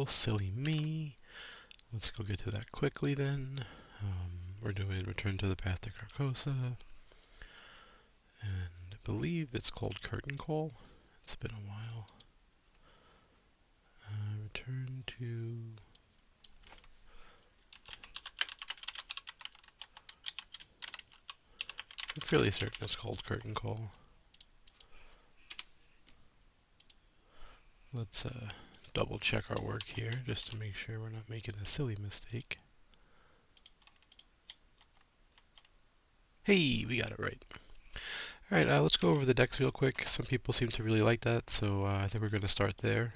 Silly me. Let's go get to that quickly then. We're doing Return to the Path to Carcosa. And I believe it's called Curtain Call. It's been a while. Return to... I'm fairly certain it's called Curtain Call. Let's double check our work here just to make sure we're not making a silly mistake. Hey, we got it right. Alright, let's go over the decks real quick. Some people seem to really like that, so I think we're going to start there.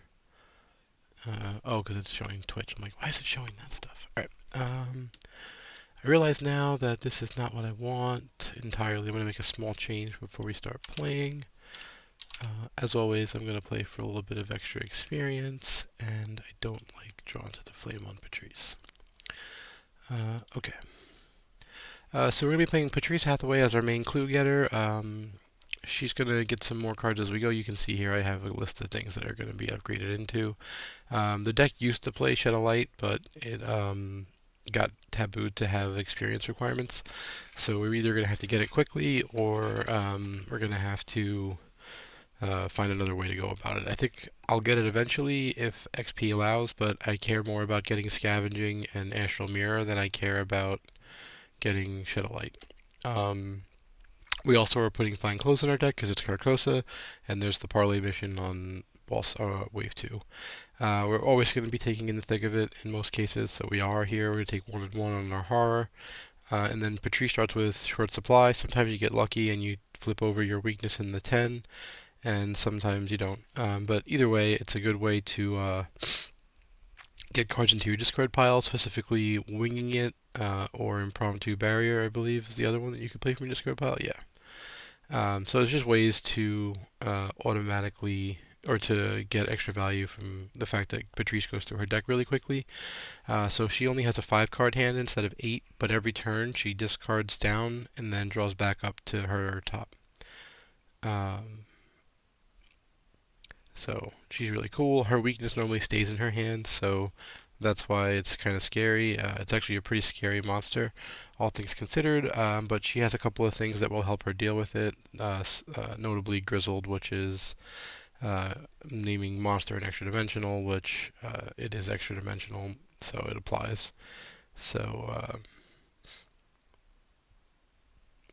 Oh, because it's showing Twitch. I'm like, why is it showing that stuff? Alright, I realize now that this is not what I want entirely. I'm going to make a small change before we start playing. As always, I'm going to play for a little bit of extra experience, and I don't like Drawn to the Flame on Patrice. Okay. So we're going to be playing Patrice Hathaway as our main clue getter. She's going to get some more cards as we go. You can see here I have a list of things that are going to be upgraded into. The deck used to play Shed a Light, but it got tabooed to have experience requirements. So we're either going to have to get it quickly, or we're going to have to find another way to go about it. I think I'll get it eventually if XP allows, but I care more about getting Scavenging and Astral Mirror than I care about getting Shed a Light. We also are putting Fine Clothes in our deck because it's Carcosa, and there's the Parlay mission on Wave 2. We're always going to be taking in the thick of it in most cases, so we are here. We're going to take 1 and 1 on our Horror. And then Patrice starts with Short Supply. Sometimes you get lucky and you flip over your weakness in the 10, and sometimes you don't. But either way, it's a good way to get cards into your discard pile, specifically Winging It, or Impromptu Barrier, I believe, is the other one that you could play from your discard pile. Yeah. So there's just ways to automatically, or to get extra value from the fact that Patrice goes through her deck really quickly. So she only has a 5-card hand instead of 8, but every turn she discards down and then draws back up to her top. So she's really cool. Her weakness normally stays in her hand, so that's why it's kind of scary. It's actually a pretty scary monster, all things considered, but she has a couple of things that will help her deal with it, notably Grizzled, which is naming monster an extra dimensional, which it is extra dimensional, so it applies. So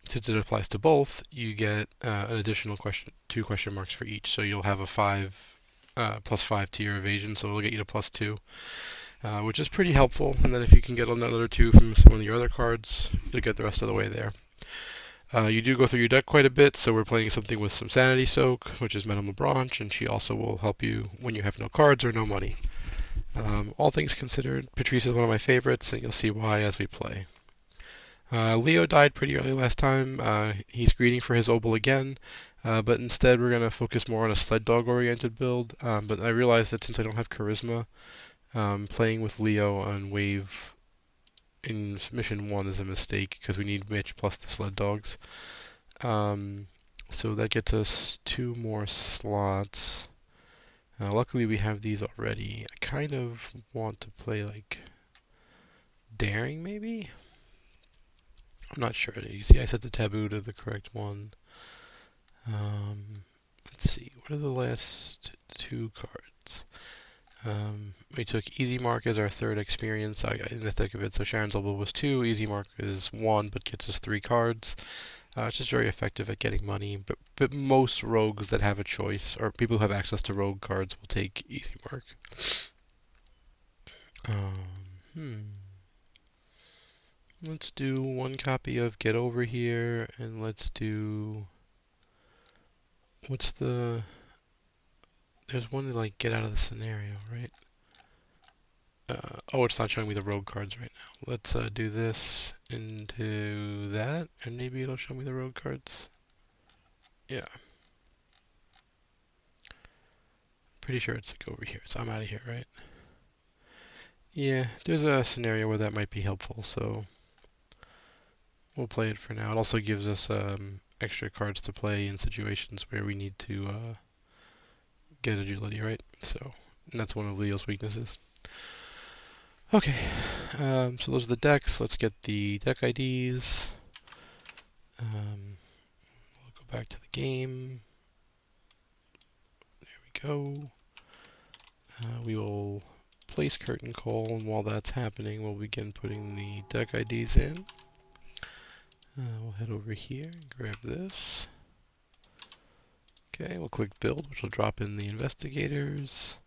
since it applies to both, you get an additional 2 question marks for each. So you'll have a 5 +5 to your evasion, so it'll get you to +2, which is pretty helpful. And then if you can get another 2 from some of your other cards, you'll get the rest of the way there. You do go through your deck quite a bit, so we're playing something with some Sanity Soak, which is Minimal Branch, and she also will help you when you have no cards or no money. All things considered, Patrice is one of my favorites, and you'll see why as we play. Leo died pretty early last time. He's greeting for his Obel again, but instead we're going to focus more on a sled dog oriented build. But I realized that since I don't have Charisma, playing with Leo on wave in mission 1 is a mistake because we need Mitch plus the sled dogs. So that gets us 2 more slots. Luckily we have these already. I kind of want to play like Daring maybe? I'm not sure. You see, I set the taboo to the correct one. Let's see. What are the last 2 cards? We took Easy Mark as our 3rd experience. I got in the thick of it. So Sharon's Obel was 2. Easy Mark is 1, but gets us 3 cards. It's just very effective at getting money. But most rogues that have a choice, or people who have access to rogue cards, will take Easy Mark. Let's do 1 copy of Get Over Here, and let's do... What's the... There's one to, like, get out of the scenario, right? Oh, it's not showing me the rogue cards right now. Let's do this into that, and maybe it'll show me the rogue cards. Yeah. Pretty sure it's like over here, so I'm out of here, right? Yeah, there's a scenario where that might be helpful, so we'll play it for now. It also gives us extra cards to play in situations where we need to get agility, right? So, and that's one of Leo's weaknesses. Okay, so those are the decks. Let's get the deck IDs. We'll go back to the game. There we go. We will place curtain call, and while that's happening, we'll begin putting the deck IDs in. We'll head over here and grab this. Okay, we'll click build, which will drop in the investigators.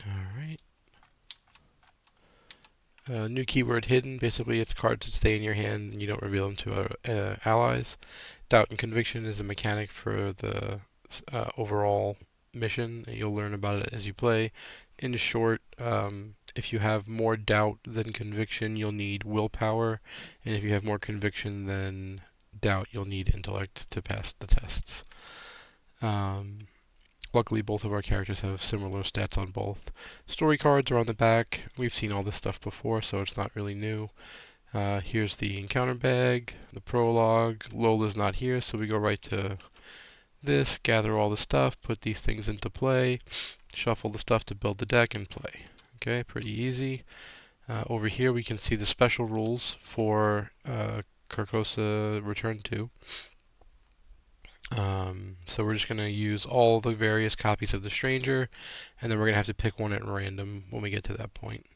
Alright. New keyword hidden. Basically, it's cards that stay in your hand and you don't reveal them to allies. Doubt and conviction is a mechanic for the overall mission. You'll learn about it as you play. In short, if you have more doubt than conviction, you'll need willpower, and if you have more conviction than doubt, you'll need intellect to pass the tests. Luckily, both of our characters have similar stats on both. Story cards are on the back. We've seen all this stuff before, so it's not really new. Here's the encounter bag, the prologue. Lola's not here, so we go right to this, gather all the stuff, put these things into play, shuffle the stuff to build the deck, and play. Okay, pretty easy. Over here we can see the special rules for Carcosa Return 2. So we're just going to use all the various copies of the Stranger, and then we're going to have to pick one at random when we get to that point.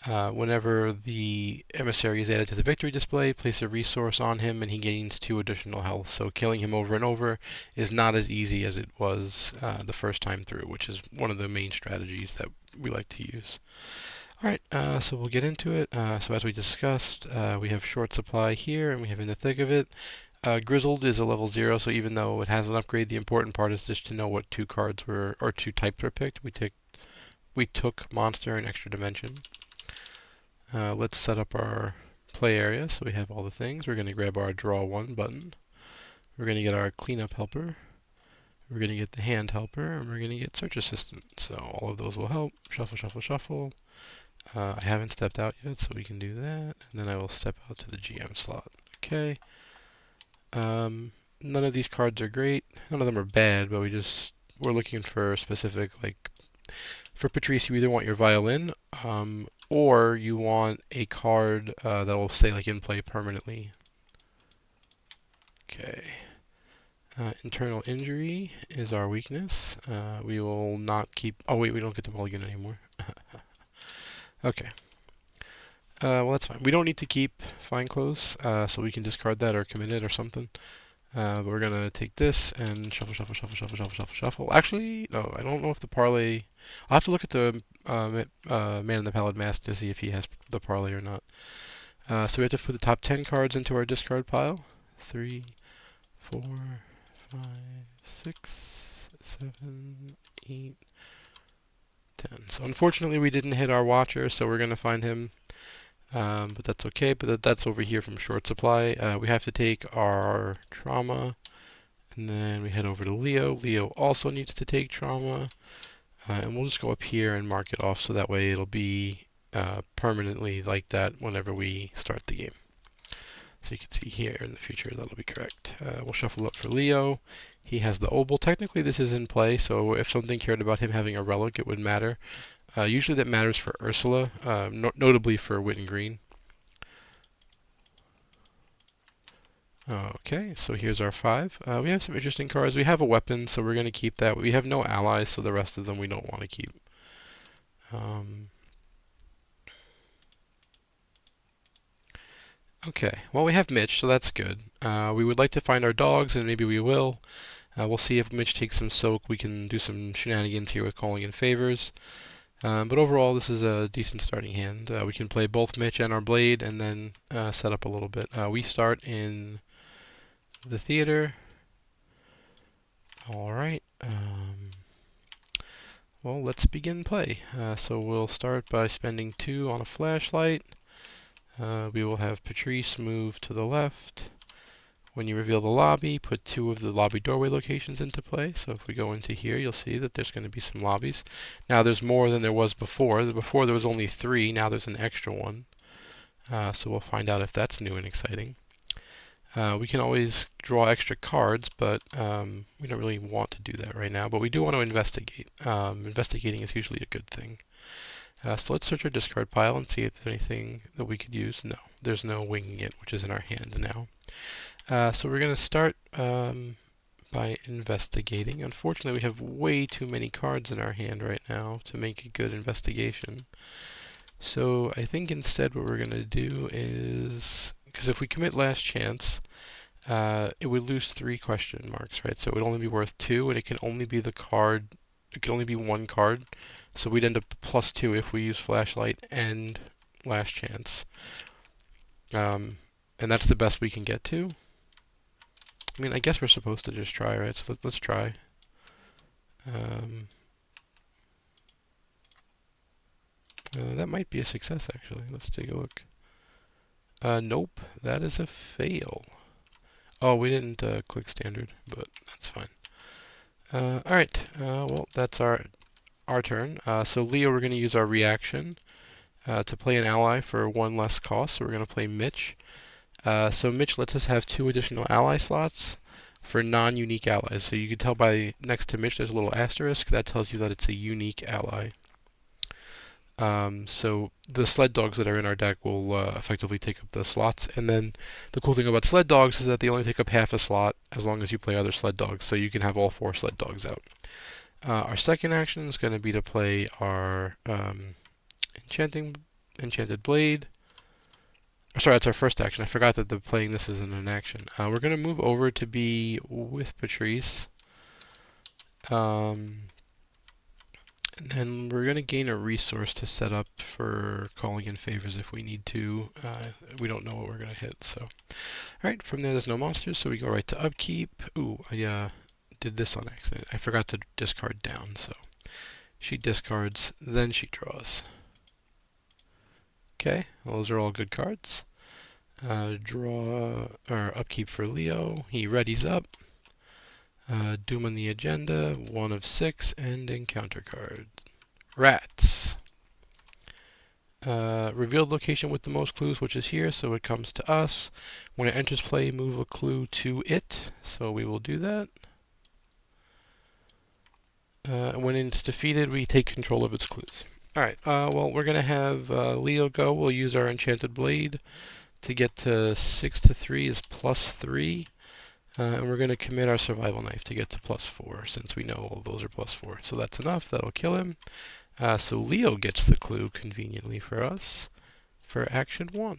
Whenever the emissary is added to the victory display, place a resource on him and he gains 2 additional health. So killing him over and over is not as easy as it was the first time through, which is one of the main strategies that we like to use. Alright, so we'll get into it. So as we discussed, we have short supply here and we have in the thick of it. Grizzled is a level 0, so even though it has an upgrade, the important part is just to know what 2 cards were, or 2 types were picked. We took Monster and Extra Dimension. Let's set up our play area so we have all the things. We're going to grab our Draw 1 button. We're going to get our Cleanup Helper. We're going to get the Hand Helper, and we're going to get Search Assistant. So all of those will help. Shuffle, shuffle, shuffle. I haven't stepped out yet, so we can do that. And then I will step out to the GM slot. Okay. None of these cards are great. None of them are bad, but we're looking for specific, like, for Patrice, you either want your violin, or you want a card that will stay like in play permanently. Okay. Internal injury is our weakness. We will not keep. Oh wait, we don't get the mulligan anymore. Okay. Well, that's fine. We don't need to keep fine clothes, so we can discard that or commit it or something. But we're gonna take this and shuffle, shuffle, shuffle, shuffle, shuffle, shuffle, shuffle. Actually, no, I don't know if the parlay. I'll have to look at the Man in the Pallid Mask to see if he has the parlay or not. So we have to put the top 10 cards into our discard pile. 3, 4, 5, 6, 7, 8, 10. So unfortunately, we didn't hit our Watcher, so we're gonna find him. But that's okay, but that's over here from short supply. We have to take our trauma, and then we head over to Leo. Leo also needs to take trauma, and we'll just go up here and mark it off so that way it'll be permanently like that whenever we start the game. So you can see here in the future that'll be correct. We'll shuffle up for Leo. He has the Obel. Technically this is in play, so if something cared about him having a relic, it would matter. Usually that matters for Ursula, notably for Wit and Green. Okay, so here's our 5. We have some interesting cards. We have a weapon, so we're going to keep that. We have no allies, so the rest of them we don't want to keep. Okay, well we have Mitch, so that's good. We would like to find our dogs, and maybe we will. We'll see if Mitch takes some soak. We can do some shenanigans here with calling in favors. But overall, this is a decent starting hand. We can play both Mitch and our Blade, and then set up a little bit. We start in the theater. Alright. Well, let's begin play. So we'll start by spending 2 on a flashlight. We will have Patrice move to the left. When you reveal the lobby, put 2 of the lobby doorway locations into play. So if we go into here, you'll see that there's going to be some lobbies. Now there's more than there was before. Before there was only 3, now there's an extra one. So we'll find out if that's new and exciting. We can always draw extra cards, but we don't really want to do that right now. But we do want to investigate. Investigating is usually a good thing. So let's search our discard pile and see if there's anything that we could use. No, there's no winging it, which is in our hand now. So we're going to start by investigating. Unfortunately, we have way too many cards in our hand right now to make a good investigation. So I think instead what we're going to do is, because if we commit last chance, it would lose 3 question marks, right? So it would only be worth 2, and it can only be the card, it can only be 1 card. So we'd end up +2 if we use flashlight and last chance. And that's the best we can get to. I mean, I guess we're supposed to just try, right? So let's try. That might be a success, actually. Let's take a look. Nope, that is a fail. Oh, we didn't click standard, but that's fine. Alright, well, that's our turn. So Leo, we're going to use our reaction to play an ally for 1 less cost. So we're going to play Mitch. So Mitch lets us have 2 additional ally slots for non-unique allies. So you can tell by next to Mitch there's a little asterisk. That tells you that it's a unique ally. So the sled dogs that are in our deck will effectively take up the slots. And then the cool thing about sled dogs is that they only take up half a slot as long as you play other sled dogs. So you can have all 4 sled dogs out. Our second action is going to be to play our Enchanted Blade. Sorry, that's our first action. I forgot that playing this isn't an action. We're going to move over to be with Patrice. And then we're going to gain a resource to set up for calling in favors if we need to. We don't know what we're going to hit, so. Alright, from there's no monsters, so we go right to upkeep. Ooh, I did this on accident. I forgot to discard down, so. She discards, then she draws. Okay, well, those are all good cards. Draw, or upkeep for Leo. He readies up. Doom on the agenda, 1 of 6, and encounter card. Rats. Revealed location with the most clues, which is here, so it comes to us. When it enters play, move a clue to it, so we will do that. When it's defeated, we take control of its clues. Alright, well, we're going to have Leo go. We'll use our Enchanted Blade to get to 6 to 3 is +3. And we're going to commit our Survival Knife to get to +4, since we know all of those are +4. So that's enough. That'll kill him. So Leo gets the clue conveniently for us for Action 1.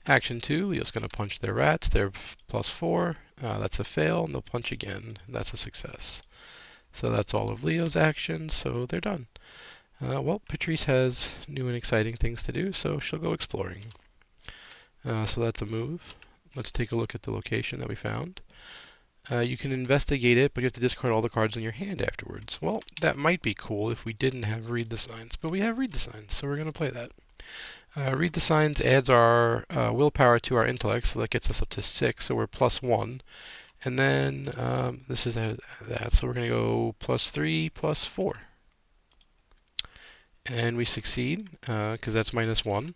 Action 2, Leo's going to punch their rats. They're +4. That's a fail, and they'll punch again. That's a success. So that's all of Leo's actions, so they're done. Well, Patrice has new and exciting things to do, so she'll go exploring. So that's a move. Let's take a look at the location that we found. You can investigate it, but you have to discard all the cards in your hand afterwards. Well, that might be cool if we didn't have Read the Signs, but we have Read the Signs, so we're going to play that. Read the Signs adds our willpower to our intellect, so that gets us up to 6, so we're +1. And then this is that, so we're going to go +3, +4. And we succeed, because that's -1.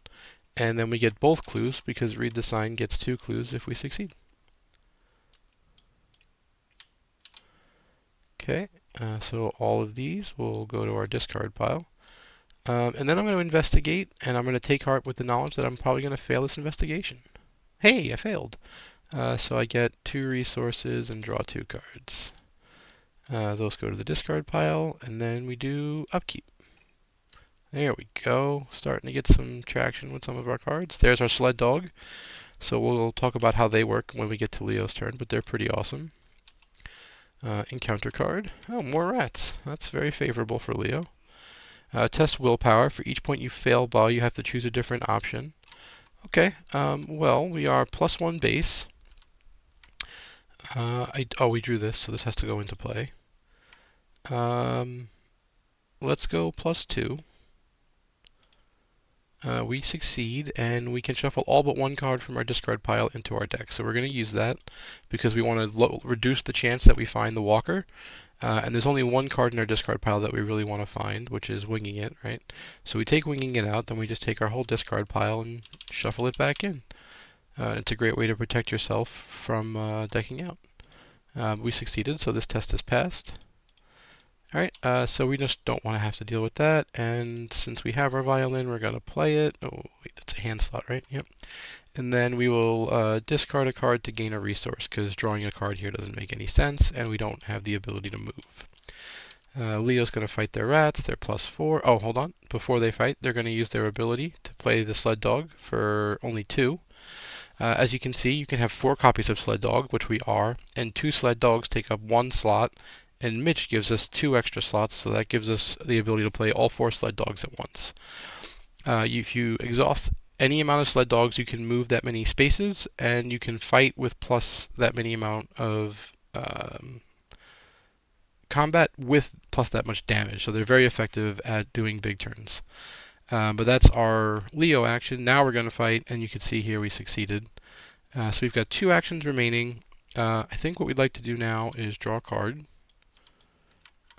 And then we get both clues, because Read the Sign gets 2 clues if we succeed. Okay, so all of these will go to our discard pile. And then I'm going to investigate, and I'm going to take heart with the knowledge that I'm probably going to fail this investigation. Hey, I failed! So I get 2 resources and draw 2 cards. Those go to the discard pile, and then we do upkeep. There we go. Starting to get some traction with some of our cards. There's our sled dog. So we'll talk about how they work when we get to Leo's turn, but they're pretty awesome. Encounter card. Oh, more rats. That's very favorable for Leo. Test willpower. For each point you fail by, you have to choose a different option. Okay. Well, we are +1 base. We drew this, so this has to go into play. Let's go +2. We succeed, and we can shuffle all but 1 card from our discard pile into our deck. So we're going to use that because we want to reduce the chance that we find the walker. And there's only 1 card in our discard pile that we really want to find, which is Winging It, right? So we take Winging It out, then we just take our whole discard pile and shuffle it back in. It's a great way to protect yourself from decking out. We succeeded, so this test is passed. Alright, so we just don't want to have to deal with that, and since we have our violin, we're going to play it. Oh, wait, that's a hand slot, right? Yep. And then we will discard a card to gain a resource, because drawing a card here doesn't make any sense, and we don't have the ability to move. Leo's going to fight their rats. They're +4. Oh, hold on. Before they fight, they're going to use their ability to play the sled dog for only 2. As you can see, you can have 4 copies of sled dog, which we are, and 2 sled dogs take up 1 slot, and Mitch gives us 2 extra slots, so that gives us the ability to play all 4 sled dogs at once. If you exhaust any amount of sled dogs, you can move that many spaces, and you can fight with plus that many amount of combat with plus that much damage. So they're very effective at doing big turns. But that's our Leo action. Now we're going to fight, and you can see here we succeeded. So we've got 2 actions remaining. I think what we'd like to do now is draw a card.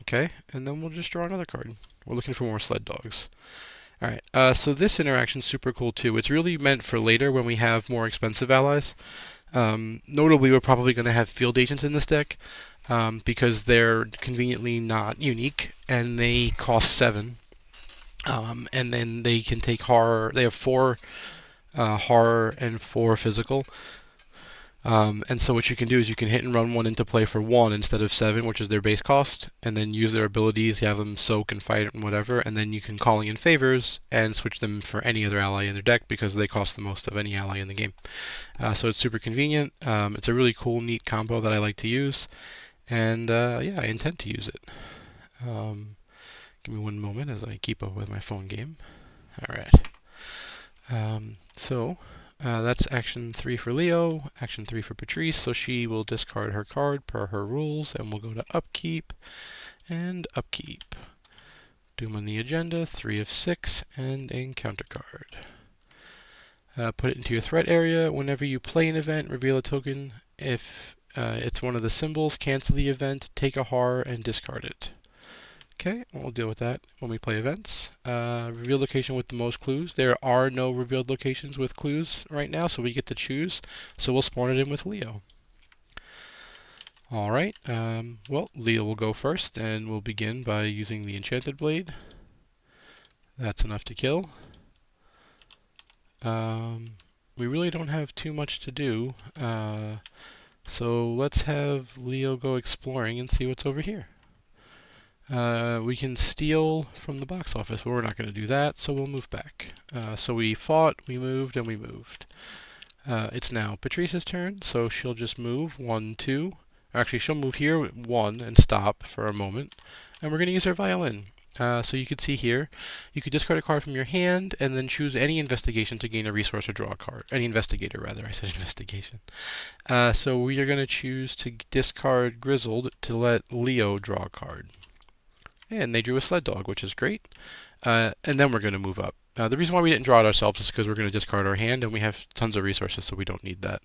Okay, and then we'll just draw another card. We're looking for more sled dogs. Alright, so this interaction's super cool too. It's really meant for later when we have more expensive allies. Notably, we're probably going to have field agents in this deck because they're conveniently not unique and they cost 7. And then they can take horror. They have 4 horror and 4 physical. And so what you can do is you can hit and run one into play for 1 instead of 7, which is their base cost, and then use their abilities, you have them soak and fight and whatever, and then you can calling in favors and switch them for any other ally in their deck because they cost the most of any ally in the game. So it's super convenient. It's a really cool, neat combo that I like to use, and yeah, I intend to use it. Give me one moment as I keep up with my phone game. Alright. That's action 3 for Leo, action 3 for Patrice, so she will discard her card per her rules, and we'll go to upkeep, and upkeep. Doom on the agenda, 3 of 6, and encounter card. Put it into your threat area. Whenever you play an event, reveal a token. If it's one of the symbols, cancel the event, take a horror, and discard it. Okay, we'll deal with that when we play events. Reveal location with the most clues. There are no revealed locations with clues right now, so we get to choose. So we'll spawn it in with Leo. Alright, well, Leo will go first, and we'll begin by using the Enchanted Blade. That's enough to kill. We really don't have too much to do, so let's have Leo go exploring and see what's over here. We can steal from the box office, but we're not going to do that, so we'll move back. So we fought, we moved, and we moved. It's now Patrice's turn, so she'll just move 1, 2. Actually, she'll move here 1 and stop for a moment. And we're going to use our violin. So you can see here, you could discard a card from your hand and then choose any investigation to gain a resource or draw a card. Any investigator, rather. I said investigation. So we are going to choose to discard Grizzled to let Leo draw a card. And they drew a sled dog, which is great. And then we're going to move up. The reason why we didn't draw it ourselves is because we're going to discard our hand, and we have tons of resources, so we don't need that.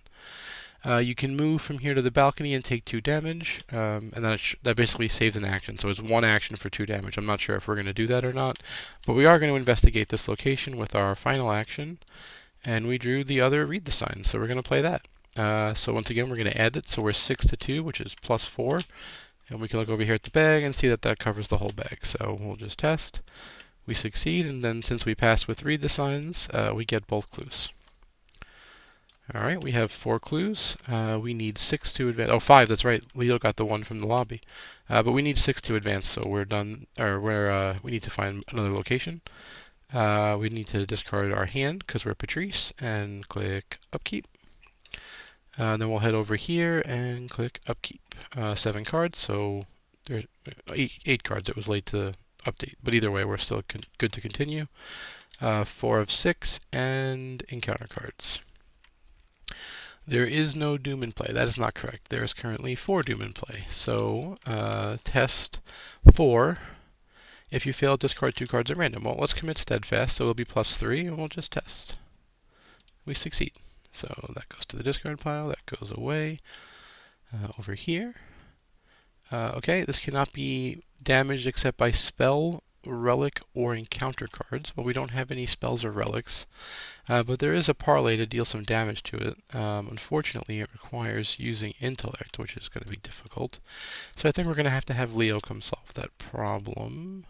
You can move from here to the balcony and take 2 damage, and that basically saves an action. So it's 1 action for 2 damage. I'm not sure if we're going to do that or not, but we are going to investigate this location with our final action. And we drew the other read the sign, so we're going to play that. So once again, we're going to add it, so we're 6 to 2, which is +4. And we can look over here at the bag and see that that covers the whole bag. So we'll just test. We succeed, and then since we passed with read the signs, we get both clues. Alright, we have 4 clues. We need 6 to advance. Oh, 5, that's right. Leo got the one from the lobby. But we need 6 to advance, so we're done. Or we need to find another location. We need to discard our hand because we're Patrice, and click upkeep. Then we'll head over here and click upkeep. 7 cards, so there's 8 cards. It was late to update, but either way, we're still good to continue. 4 of 6 and encounter cards. There is no Doom in play. That is not correct. There is currently 4 Doom in play. So test 4. If you fail, discard 2 cards at random. Well, let's commit Steadfast, so it'll be +3, and we'll just test. We succeed. So that goes to the discard pile. That goes away. Over here. Okay, this cannot be damaged except by spell relic or encounter cards. Well, we don't have any spells or relics, but there is a parlay to deal some damage to it. Unfortunately, it requires using intellect, which is going to be difficult. So I think we're going to have Leo come solve that problem.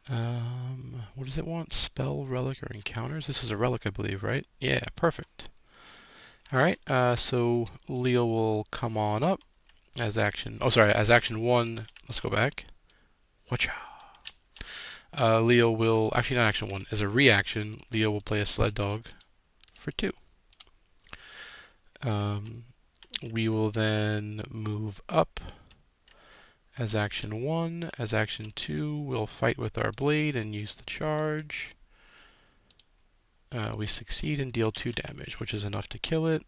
What does it want? Spell, relic, or encounters? This is a relic, I believe, right? Yeah, perfect. Alright, so Leo will come on up as action. Oh, sorry, as action 1. Let's go back. Watcha. Leo will, actually not action 1, as a reaction, Leo will play a sled dog for 2. We will then move up as action 1. As action 2, we'll fight with our blade and use the charge. We succeed and deal 2 damage, which is enough to kill it.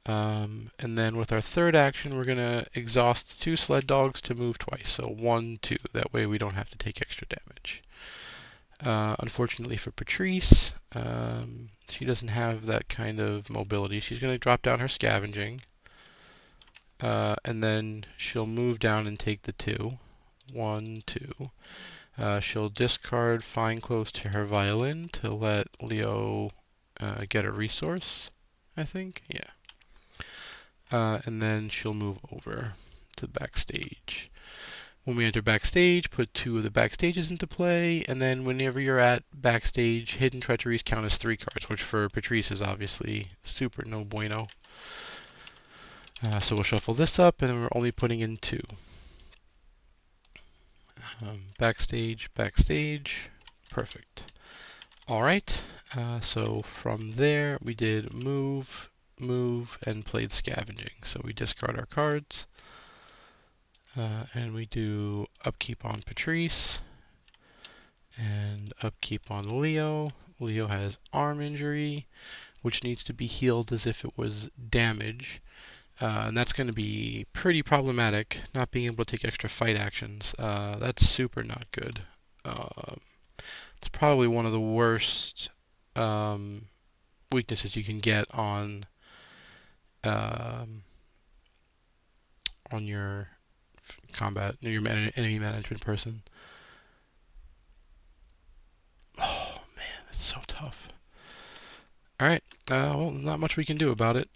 And then with our third action, we're going to exhaust 2 sled dogs to move twice. So 1, 2. That way we don't have to take extra damage. Unfortunately for Patrice, she doesn't have that kind of mobility. She's going to drop down her scavenging. And then she'll move down and take the 2. 1, 2. She'll discard Fine Clothes to her violin to let Leo get a resource, I think. Yeah. And then she'll move over to the backstage. When we enter backstage, put 2 of the backstages into play, and then whenever you're at backstage, hidden treacheries count as 3 cards, which for Patrice is obviously super no bueno. So we'll shuffle this up, and then we're only putting in 2. Backstage, backstage, perfect. Alright, so from there we did move, and played scavenging. So we discard our cards, and we do upkeep on Patrice, and upkeep on Leo. Leo has arm injury, which needs to be healed as if it was damage. And that's going to be pretty problematic, not being able to take extra fight actions. That's super not good. It's probably one of the worst weaknesses you can get on your combat, your enemy management person. Oh man, that's so tough. Alright, well, not much we can do about it.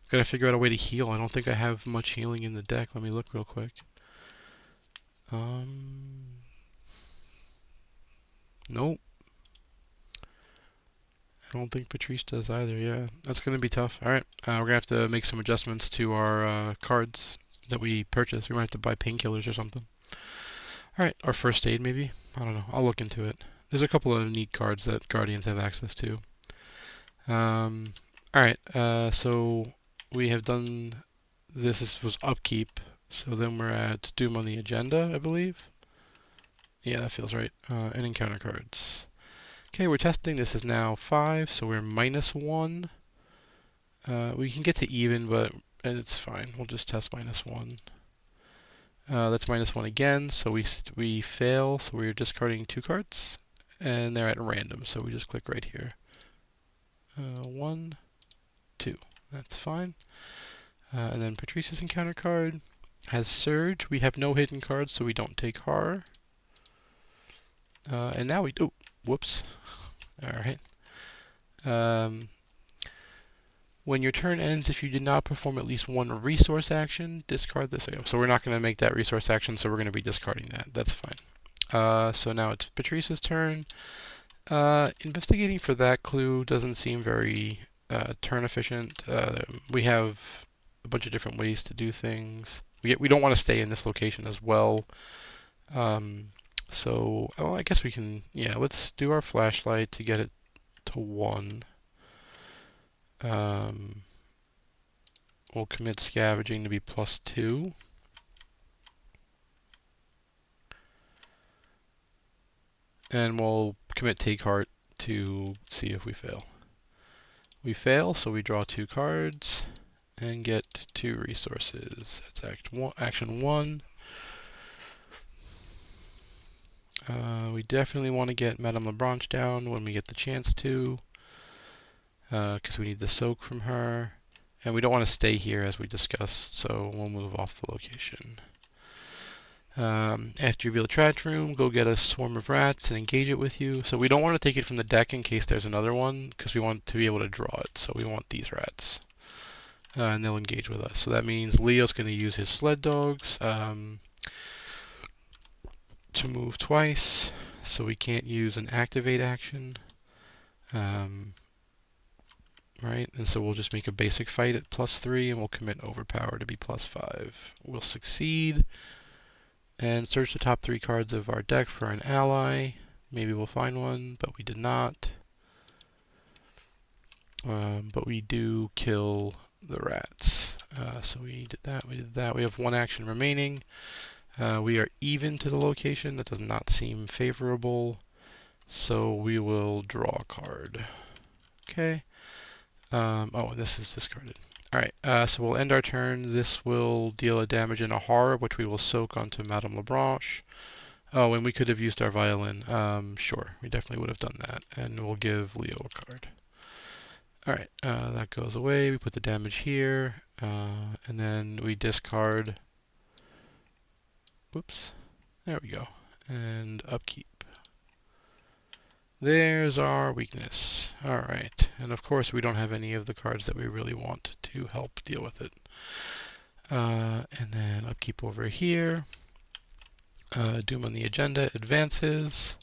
Gotta figure out a way to heal. I don't think I have much healing in the deck. Let me look real quick. Nope. I don't think Patrice does either. Yeah, that's gonna be tough. Alright, we're gonna have to make some adjustments to our cards that we purchased. We might have to buy painkillers or something. Alright, or first aid maybe? I don't know. I'll look into it. There's a couple of neat cards that Guardians have access to. Alright, so we have done this. This was upkeep. So then we're at Doom on the agenda, I believe. Yeah, that feels right. And encounter cards. Okay, we're testing. This is now 5, so we're -1. We can get to even, but it's fine. We'll just test -1. That's -1 again, so we fail, so we're discarding 2 cards. And they're at random, so we just click right here. 1, 2. That's fine. And then Patrice's encounter card has Surge. We have no hidden cards, so we don't take Horror. And now we do. Whoops. Alright. When your turn ends, if you did not perform at least 1 resource action, discard this. So we're not going to make that resource action, so we're going to be discarding that. That's fine. So now it's Patrice's turn. Investigating for that clue doesn't seem very turn efficient. We have a bunch of different ways to do things. We don't want to stay in this location as well. So I guess we can, yeah, let's do our flashlight to get it to 1. We'll commit scavenging to be +2. And we'll commit take heart to see if we fail. We fail, so we draw 2 cards and get 2 resources. That's action 1. We definitely want to get Madame Lebranche down when we get the chance to, because we need the soak from her. And we don't want to stay here as we discussed, so we'll move off the location. After you reveal the trash room, go get a swarm of rats and engage it with you. So we don't want to take it from the deck in case there's another one, because we want to be able to draw it. So we want these rats. And they'll engage with us. So that means Leo's going to use his sled dogs to move twice. So we can't use an activate action. Right? And so we'll just make a basic fight at +3, and we'll commit overpower to be +5. We'll succeed. And search the top 3 cards of our deck for an ally. Maybe we'll find one, but we did not. But we do kill the rats. So we did that, we did that. We have 1 action remaining. We are even to the location. That does not seem favorable. So we will draw a card. Okay. Oh, this is discarded. Alright, so we'll end our turn. This will deal a damage in a horror, which we will soak onto Madame Labranche. Oh, and we could have used our violin. Sure, we definitely would have done that. And we'll give Leo a card. Alright, that goes away. We put the damage here. And then we discard. Whoops. There we go. And upkeep. There's our weakness. Alright, and of course we don't have any of the cards that we really want to help deal with it. And then upkeep over here. Doom on the agenda advances.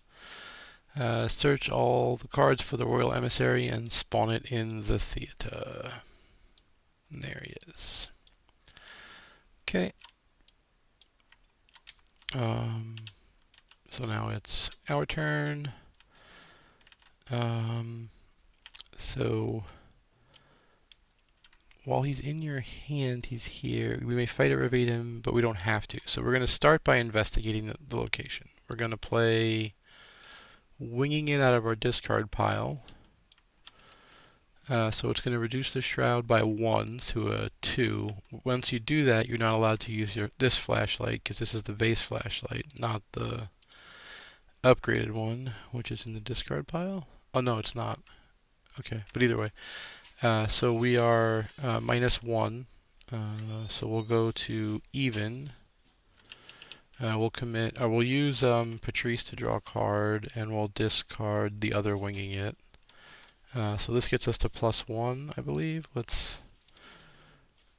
Search all the cards for the Royal Emissary and spawn it in the theater. And there he is. Okay. So now it's our turn. So while he's in your hand, he's here. We may fight or evade him, but we don't have to. So we're going to start by investigating the location. We're going to play winging it out of our discard pile. So it's going to reduce the shroud by 1 to a 2. Once you do that, you're not allowed to use this flashlight, because this is the base flashlight, not the upgraded one, which is in the discard pile. Oh, no, it's not. Okay, but either way. So we are -1. So we'll go to even. We'll use Patrice to draw a card, and we'll discard the other winging it. So this gets us to +1, I believe.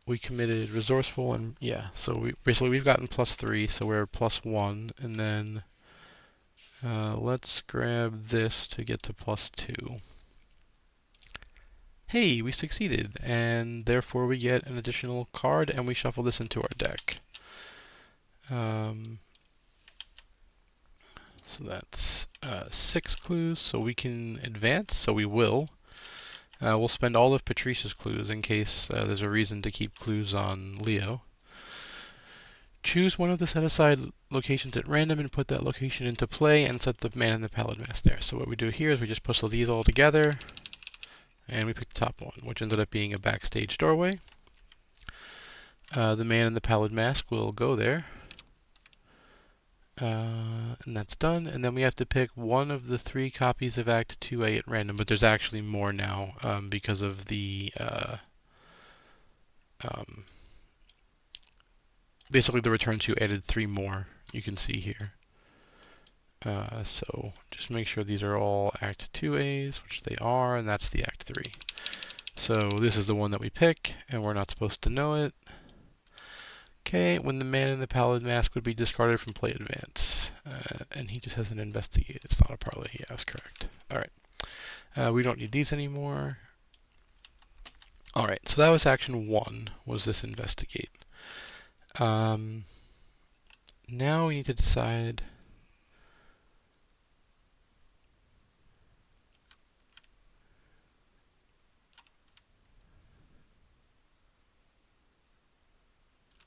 We committed resourceful, and yeah, so we've gotten +3, so we're +1, and then let's grab this to get to +2. Hey, we succeeded, and therefore we get an additional card, and we shuffle this into our deck. So that's 6 clues, so we can advance, so we will. We'll spend all of Patrice's clues in case there's a reason to keep clues on Leo. Choose one of the set-aside locations at random and put that location into play and set the man in the pallid mask there. So what we do here is we just puzzle these all together, and we pick the top one, which ended up being a backstage doorway. The man in the pallid mask will go there. And that's done. And then we have to pick one of the 3 copies of Act 2A at random, but there's actually more now because of the basically the return to added 3 more, you can see here. So just make sure these are all Act 2As, which they are, and that's the Act 3. So this is the one that we pick, and we're not supposed to know it. Okay, when the man in the pallid mask would be discarded from play advance. And he just has an investigate. It's not a parlay. Yeah, that's correct. Alright. We don't need these anymore. Alright, so that was action 1, was this investigate. Now we need to decide...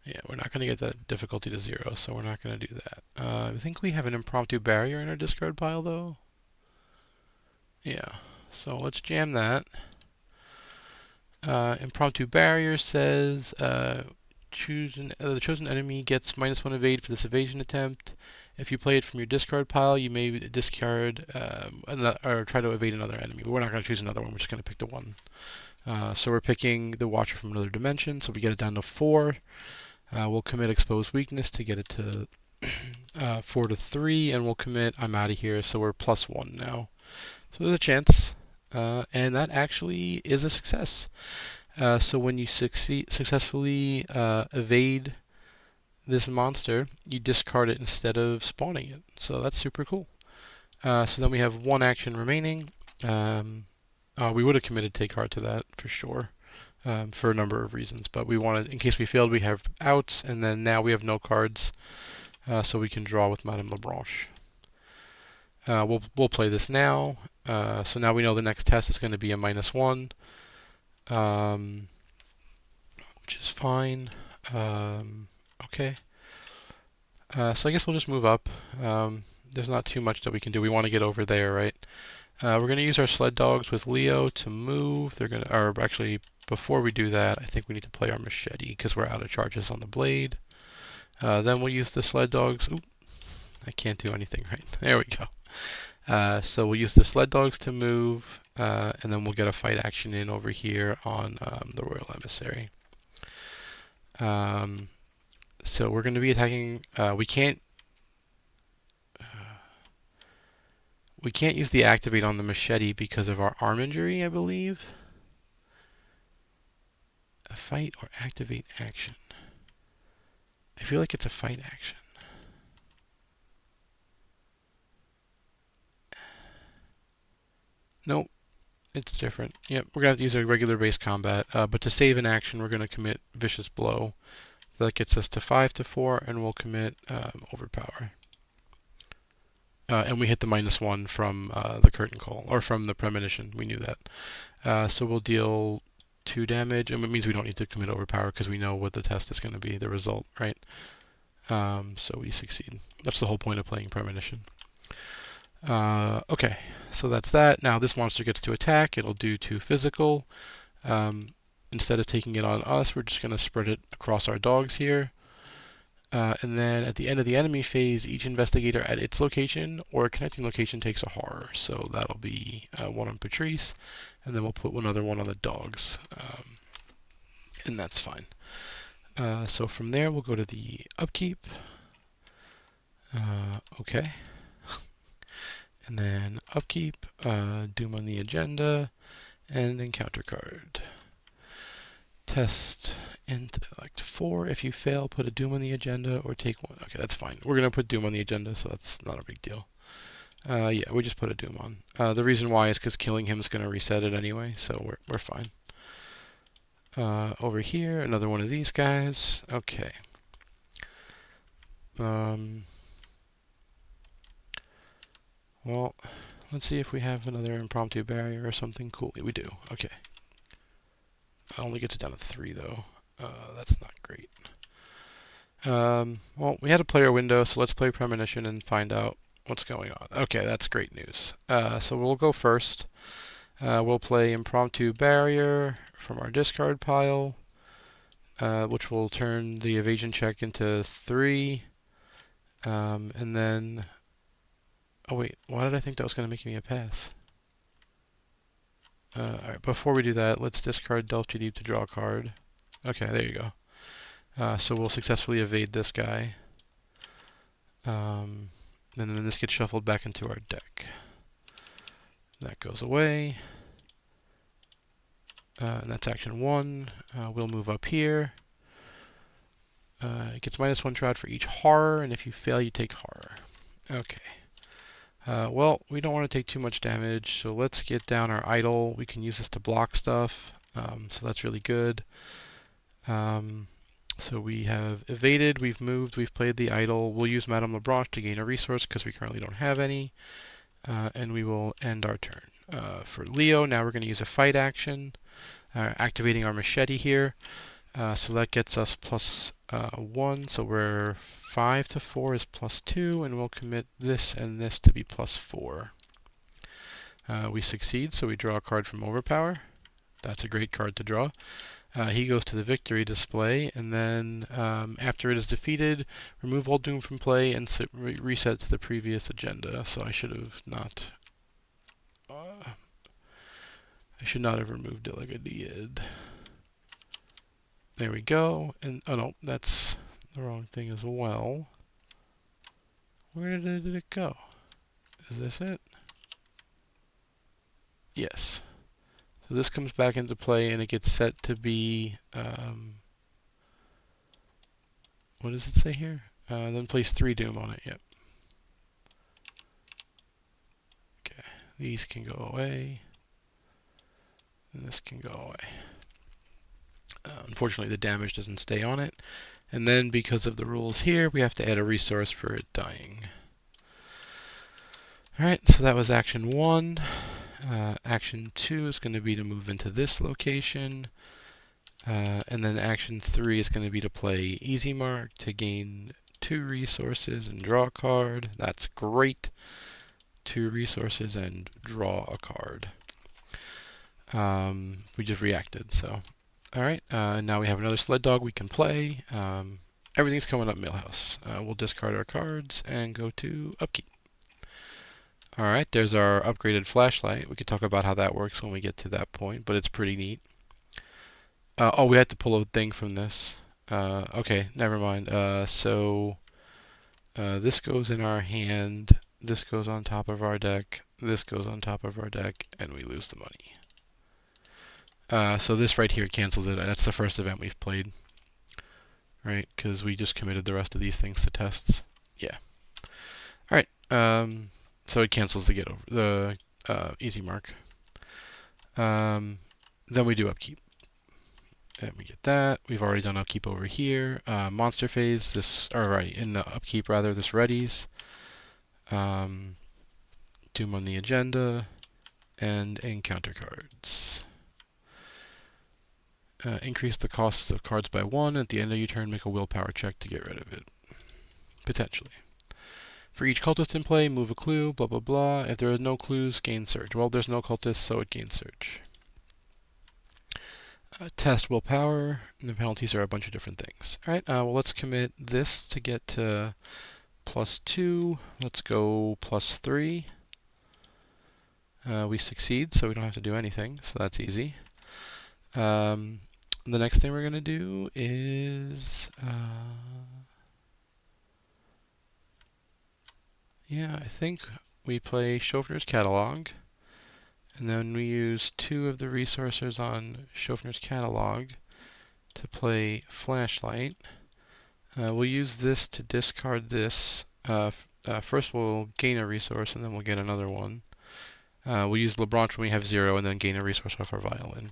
Yeah, we're not going to get that difficulty to 0, so we're not going to do that. I think we have an impromptu barrier in our discard pile, though. Yeah, so let's jam that. Impromptu barrier says the chosen enemy gets -1 evade for this evasion attempt. If you play it from your discard pile, you may discard or try to evade another enemy. But we're not going to choose another one. We're just going to pick the one. So we're picking the Watcher from another dimension. So we get it down to 4. We'll commit exposed weakness to get it to 4 to 3, and we'll commit I'm out of here, so we're +1 now. So there's a chance, and that actually is a success. So when you successfully evade this monster, you discard it instead of spawning it. So that's super cool. So then we have one action remaining. We would have committed take heart to that for sure, for a number of reasons. But we wanted, in case we failed, we have outs, and then now we have no cards, so we can draw with Madame Lebranche. We'll play this now. So now we know the next test is going to be a -1, which is fine. Okay. So I guess we'll just move up. There's not too much that we can do. We want to get over there, right? We're going to use our sled dogs with Leo to move. Or actually, before we do that, I think we need to play our machete because we're out of charges on the blade. Then we'll use the sled dogs. Oop, I can't do anything right. There we go. So we'll use the sled dogs to move, and then we'll get a fight action in over here on the Royal Emissary. So we're going to be attacking. We can't use the activate on the machete because of our arm injury, I believe. A fight or activate action. I feel like it's a fight action. Nope, it's different. Yep, we're going to have to use a regular base combat, but to save an action, we're going to commit Vicious Blow. That gets us to 5 to 4, and we'll commit Overpower. And we hit the -1 from the Curtain Call, or from the Premonition. We knew that. So we'll deal 2 damage, and it means we don't need to commit Overpower because we know what the test is going to be, the result, right? So we succeed. That's the whole point of playing Premonition. Okay, so that's that. Now this monster gets to attack. It'll do 2 physical. Instead of taking it on us, we're just going to spread it across our dogs here. And then at the end of the enemy phase, each investigator at its location or a connecting location takes a horror. So that'll be 1 on Patrice, and then we'll put another 1 on the dogs. And that's fine. So from there, we'll go to the upkeep. Okay. And then upkeep, Doom on the agenda, and encounter card. Test intellect 4. If you fail, put a Doom on the agenda or take 1. Okay, that's fine. We're going to put Doom on the agenda, so that's not a big deal. Yeah, we just put a Doom on. The reason why is because killing him is going to reset it anyway, so we're fine. Over here, another one of these guys. Okay. Well, let's see if we have another impromptu barrier or something cool. We do. Okay. I only gets it down to 3, though. That's not great. Well, we had a player window, so let's play Premonition and find out what's going on. Okay, that's great news. So we'll go first. We'll play Impromptu Barrier from our discard pile, which will turn the evasion check into 3. And then... Oh wait, why did I think that was going to make me a pass? Alright, before we do that, let's discard Delve Too Deep to draw a card. Okay, there you go. So we'll successfully evade this guy. And then this gets shuffled back into our deck. That goes away. And that's action 1. We'll move up here. It gets -1 trod for each horror, and if you fail, you take horror. Okay. Well, we don't want to take too much damage, so let's get down our idol. We can use this to block stuff, so that's really good. So we have evaded, we've moved, we've played the idol. We'll use Madame Lebranche to gain a resource because we currently don't have any, and we will end our turn. For Leo, now we're going to use a fight action, activating our machete here. So that gets us +1, so we're 5 to 4 is +2, and we'll commit this and this to be +4. We succeed, so we draw a card from Overpower. That's a great card to draw. He goes to the victory display, and then after it is defeated, remove all Doom from play and reset to the previous agenda. So I should have not... I should not have removed it like I did. There we go, and oh no, that's the wrong thing as well. Where did it go? Is this it? Yes. So this comes back into play and it gets set to be, what does it say here? Then place 3 doom on it, yep. Okay, these can go away. And this can go away. Unfortunately, the damage doesn't stay on it. And then because of the rules here, we have to add a resource for it dying. Alright, so that was action 1. Action 2 is going to be to move into this location. And then action 3 is going to be to play Easy Mark to gain 2 resources and draw a card. That's great. 2 resources and draw a card. We just reacted, so. Alright, now we have another sled dog we can play. Everything's coming up Millhouse. We'll discard our cards and go to upkeep. Alright, there's our upgraded flashlight. We could talk about how that works when we get to that point, but it's pretty neat. Oh, we had to pull a thing from this. Okay, never mind. So this goes in our hand, this goes on top of our deck, this goes on top of our deck, and we lose the money. So this right here cancels it. That's the first event we've played. Right, because we just committed the rest of these things to tests. Yeah. Alright, so it cancels the easy mark. Then we do upkeep. And we get that. We've already done upkeep over here. Monster phase, in the upkeep rather, this readies. Doom on the agenda. And encounter cards. Increase the cost of cards by 1. At the end of your turn, make a willpower check to get rid of it. Potentially. For each cultist in play, move a clue, blah blah blah. If there are no clues, gain surge. Well, there's no cultist, so it gains surge. Test willpower, and the penalties are a bunch of different things. Alright, well let's commit this to get to +2. Let's go +3. We succeed, so we don't have to do anything, so that's easy. The next thing we're going to do is... yeah, I think we play Chauffeur's Catalog, and then we use 2 of the resources on Chauffeur's Catalog to play Flashlight. We'll use this to discard this. First we'll gain a resource, and then we'll get another one. We'll use LeBranche when we have 0, and then gain a resource off our violin.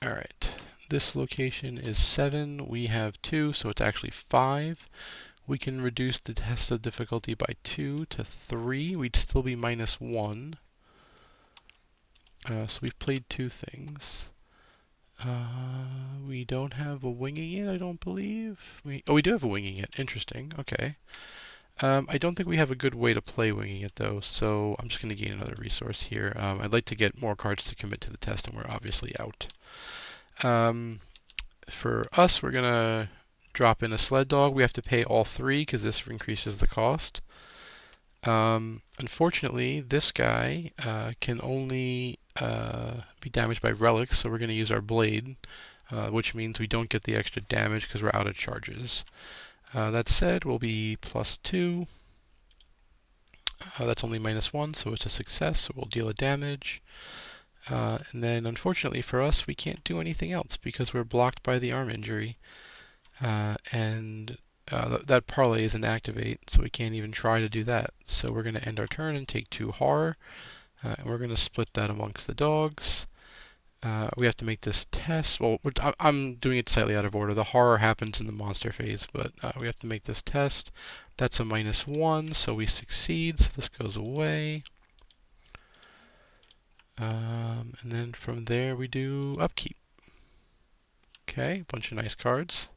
Alright, this location is 7, we have 2, so it's actually 5. We can reduce the test of difficulty by 2 to 3. We'd still be -1. So we've played 2 things. We don't have a winging it, I don't believe. We do have a winging it. Interesting. Okay. I don't think we have a good way to play winging it, though, so I'm just going to gain another resource here. I'd like to get more cards to commit to the test, and we're obviously out. For us, we're going to drop in a sled dog. We have to pay all 3 because this increases the cost. Unfortunately, this guy can only be damaged by relics, so we're going to use our blade, which means we don't get the extra damage because we're out of charges. That said, we'll be +2. That's only -1, so it's a success, so we'll deal a damage. And then, unfortunately for us, we can't do anything else because we're blocked by the arm injury. That parlay is an activate, so we can't even try to do that. So we're going to end our turn and take 2 horror, and we're going to split that amongst the dogs. We have to make this test. Well, I'm doing it slightly out of order. The horror happens in the monster phase, but we have to make this test. That's a -1, so we succeed, so this goes away. And then from there we do upkeep. Okay, a bunch of nice cards.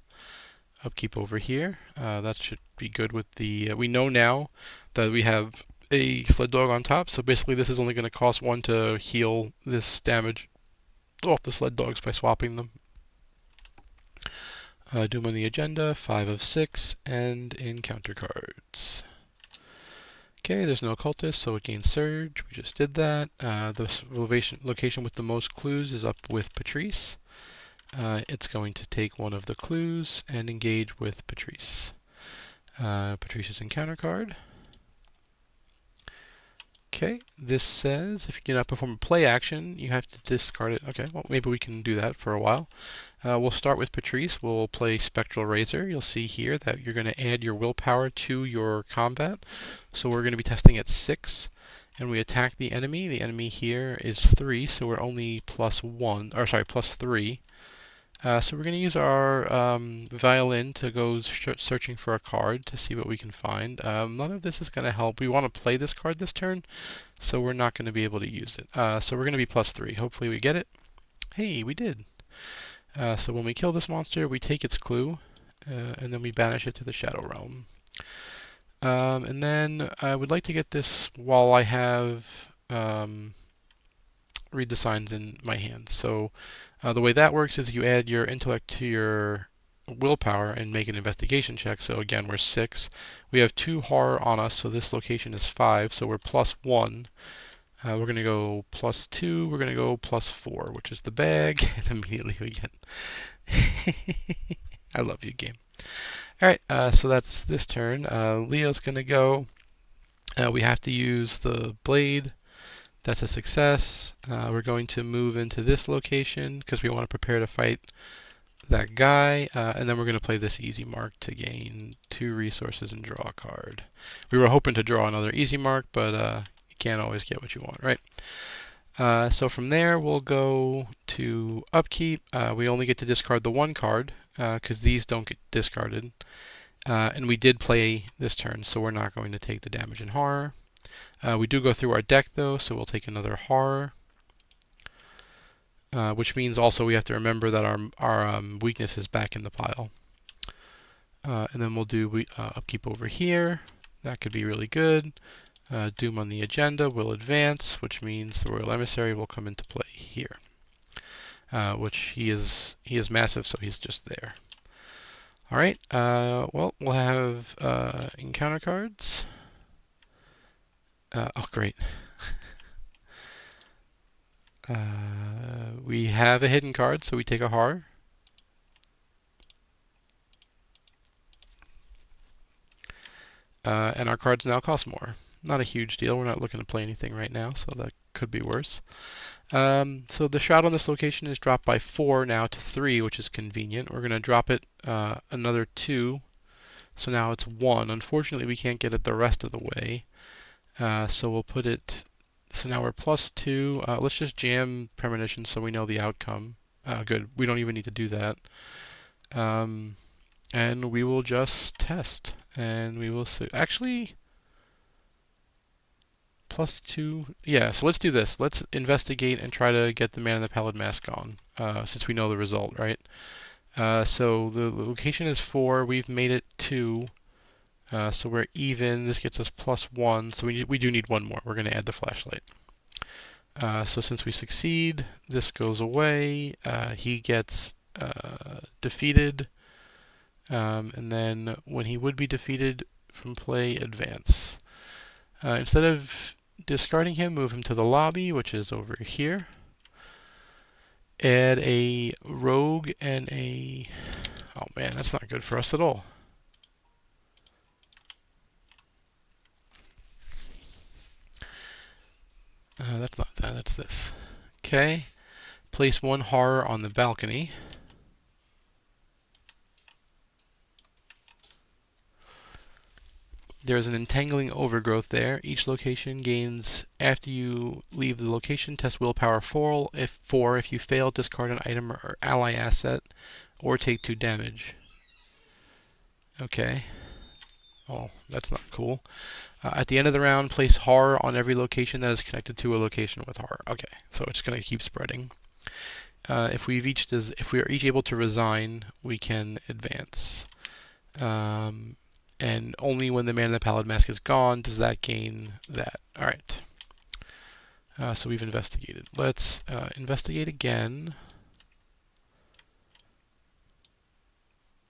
Upkeep over here. That should be good with the... we know now that we have a sled dog on top, so basically this is only going to cost 1 to heal this damage off the sled dogs by swapping them. Doom on the agenda, 5 of 6, and encounter cards. Okay, there's no cultist, so it gains surge. We just did that. The location with the most clues is up with Patrice. It's going to take one of the clues and engage with Patrice. Patricia's encounter card. Okay, this says if you do not perform a play action, you have to discard it. Okay, well, maybe we can do that for a while. We'll start with Patrice. We'll play Spectral Razor. You'll see here that you're going to add your willpower to your combat. So we're going to be testing at 6, and we attack the enemy. The enemy here is 3, so we're only +1, or sorry, +3. So we're going to use our violin to go searching for a card to see what we can find. None of this is going to help. We want to play this card this turn, so we're not going to be able to use it. So we're going to be +3. Hopefully we get it. Hey, we did. So when we kill this monster, we take its clue, and then we banish it to the Shadow Realm. And then I would like to get this while I have read the signs in my hand. So the way that works is you add your intellect to your willpower and make an investigation check. So again, we're 6. We have 2 horror on us, so this location is 5, so we're +1. We're going to go +2, we're going to go +4, which is the bag, and immediately we get... I love you, game. Alright, so that's this turn. Leo's going to go. We have to use the blade. That's a success. We're going to move into this location because we want to prepare to fight that guy, and then we're going to play this easy mark to gain 2 resources and draw a card. We were hoping to draw another easy mark, but you can't always get what you want, right? So from there, we'll go to upkeep. We only get to discard the 1 card because these don't get discarded. And we did play this turn, so we're not going to take the damage in horror. We do go through our deck, though, so we'll take another horror. Which means also we have to remember that our weakness is back in the pile. And then we'll do upkeep over here. That could be really good. Doom on the agenda will advance, which means the Royal Emissary will come into play here. Which he is massive, so he's just there. All right. Well, we'll have encounter cards. Oh, great. We have a hidden card, so we take a horror. And our cards now cost more. Not a huge deal. We're not looking to play anything right now, so that could be worse. So the Shroud on this location is dropped by 4 now to 3, which is convenient. We're going to drop it another 2, so now it's 1. Unfortunately, we can't get it the rest of the way. So we'll put it... So now we're +2. Let's just jam Premonition so we know the outcome. Good. We don't even need to do that. And we will just test. And we will see. Actually, +2. Yeah, so let's do this. Let's investigate and try to get the Man in the Pallid Mask on, since we know the result, right? So the location is 4. We've made it 2. So we're even. This gets us +1. So we do need 1 more. We're going to add the flashlight. So since we succeed, this goes away. He gets defeated. And then when he would be defeated from play, advance. Instead of discarding him, move him to the lobby, which is over here. Add a rogue and a... Oh man, that's not good for us at all. That's not that, that's this. Okay. Place 1 horror on the balcony. There's an entangling overgrowth there. Each location gains, after you leave the location, test willpower 4. If you fail, discard an item or ally asset, or take 2 damage. Okay. Oh, that's not cool. At the end of the round, place horror on every location that is connected to a location with horror. Okay, so it's going to keep spreading. If we are each able to resign, we can advance. And only when the Man in the Pallid Mask is gone does that gain that. All right. So we've investigated. Let's investigate again.